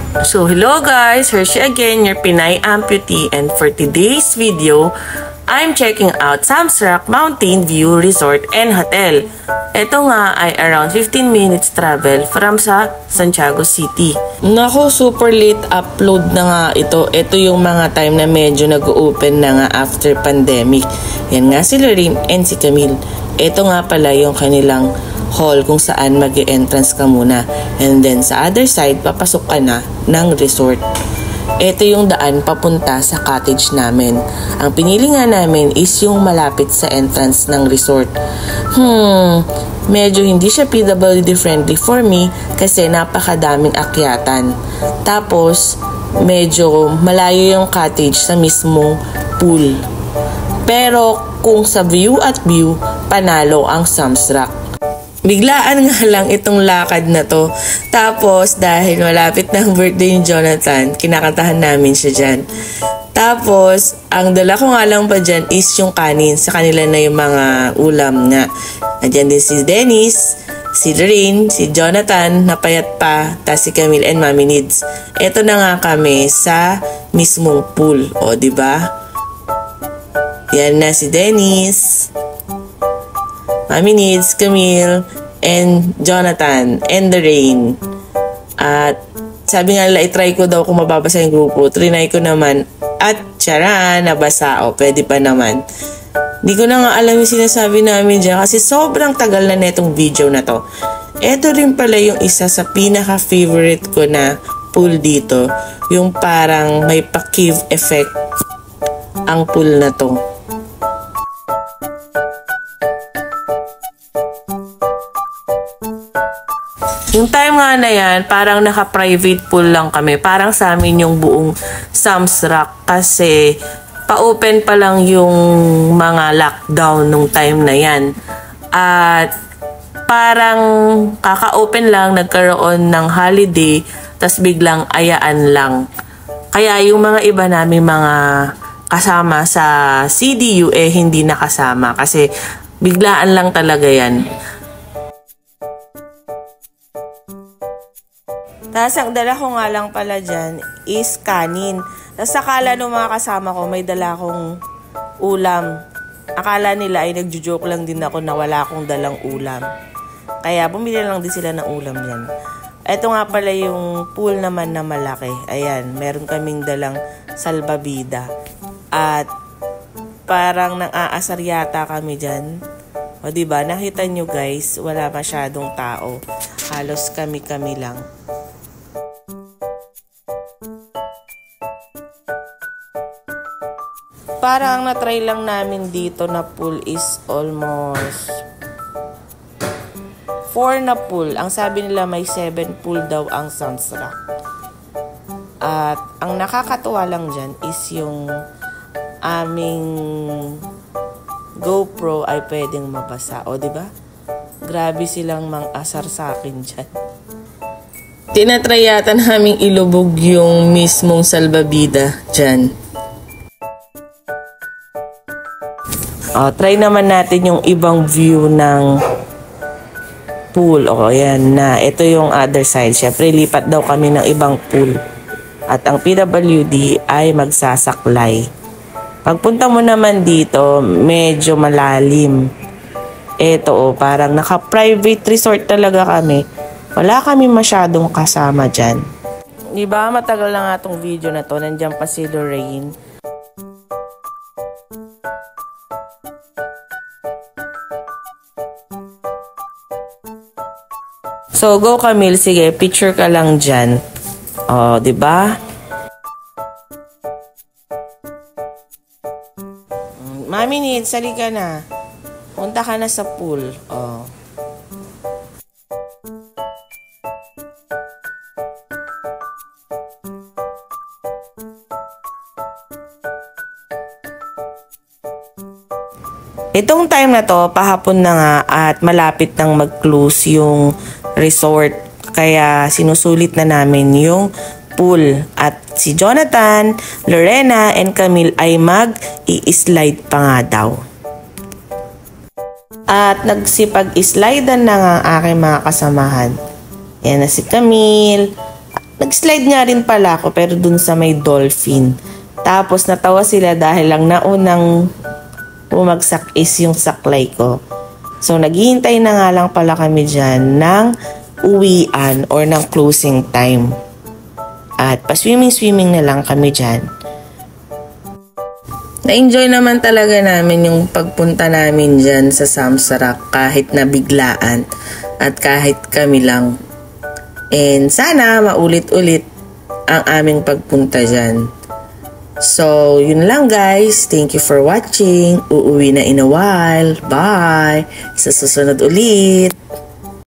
So hello guys, Hershey again, your Pinay amputee, and for today's video, I'm checking out Samsrak Mountain View Resort and Hotel. Ito nga ay around 15 minutes travel from sa Santiago City. Naku, super late upload na nga ito. Ito yung mga time na medyo nag-open na nga after pandemic. Yan nga si Lorraine and si Camille. Ito nga pala yung kanilang hall kung saan mag-e-entrance ka muna. And then sa other side, papasok ka na ng resort. Ito yung daan papunta sa cottage namin. Ang pinili nga namin is yung malapit sa entrance ng resort. Medyo hindi siya PWD friendly for me kasi napakadaming akyatan. Tapos, medyo malayo yung cottage sa mismong pool. Pero kung sa view at view, panalo ang Samsrak. Biglaan nga lang itong lakad na to. Tapos, dahil malapit na ang birthday ni Jonathan, kinakantahan namin siya dyan. Tapos, ang dala ko nga lang pa dyan is yung kanin. Sa kanila na yung mga ulam nga. Andyan din si Dennis, si Lorraine, si Jonathan, napayat pa, tas si Camille and Mami Needs. Ito na nga kami sa mismong pool. O, diba? Yan na si Dennis, Mami Needs, Camille, and Jonathan, and Lorraine. At sabi nga nila, itry ko daw kung mababasa yung grupo. Trinay ko naman. At tsaran, nabasa. O, pwede pa naman. Hindi ko na nga alam yung sinasabi namin dyan kasi sobrang tagal na netong video na to. Ito rin pala yung isa sa pinaka-favorite ko na pool dito. Yung parang may pa-cave effect ang pool na to. Yung time nga na yan, parang naka-private pool lang kami. Parang sa amin yung buong Samsrak kasi pa-open pa lang yung mga lockdown nung time na yan. At parang kaka-open lang, nagkaroon ng holiday, tas biglang ayaan lang. Kaya yung mga iba namin mga kasama sa CDU hindi nakasama kasi biglaan lang talaga yan. Tapos ang dala ko nga lang pala dyan is kanin. Tapos akala ng mga kasama ko may dala akong ulam. Akala nila ay nagjo-joke lang din ako na wala akong dalang ulam. Kaya bumili lang din sila ng ulam yan. Ito nga pala yung pool naman na malaki. Ayan, meron kaming dalang salbabida. At parang nang-aasar yata kami dyan. O diba, nakita nyo guys, wala masyadong tao. Halos kami-kami lang. Parang na-try lang namin dito na pool is almost 4 na pool. Ang sabi nila may 7 pool daw ang Samsrak. At ang nakakatuwa lang dyan is yung aming GoPro ay pwedeng mabasa. O diba? Grabe silang mang-asar sa akin dyan. Tinatry yata namin ilubog yung mismong salbabida dyan. Try naman natin yung ibang view ng pool. Ayan na. Ito yung other side. Siyempre, lipat daw kami ng ibang pool. At ang PWD ay magsasaklay. Pagpunta mo naman dito, medyo malalim. Ito, parang naka-private resort talaga kami. Wala kami masyadong kasama dyan. Diba, matagal na nga itong video na to. Nandiyan pa si Lorraine. So, go Camille. Sige, picture ka lang dyan. O, diba? Mami Needs, sali ka na. Punta ka na sa pool. O. Itong time na to, pahapon na nga at malapit nang mag-close yung resort. Kaya sinusulit na namin yung pool. At si Jonathan, Lorena, and Camille ay mag-i-slide pa nga daw. At nagsipag-slidean na nga ang aking mga kasamahan. Yan na si Camille, Nag-slide nga rin pala ako pero dun sa may dolphin. Tapos natawa sila dahil lang naunang bumagsak is yung saklay ko. So naghihintay na nga lang pala kami dyan ng uwian or ng closing time. At pa-swimming-swimming na lang kami dyan. Na-enjoy naman talaga namin yung pagpunta namin dyan sa Samsarak kahit nabiglaan at kahit kami lang. And sana maulit-ulit ang aming pagpunta dyan. So, yun lang guys. Thank you for watching. Uuwi na in a while. Bye! Sa susunod ulit.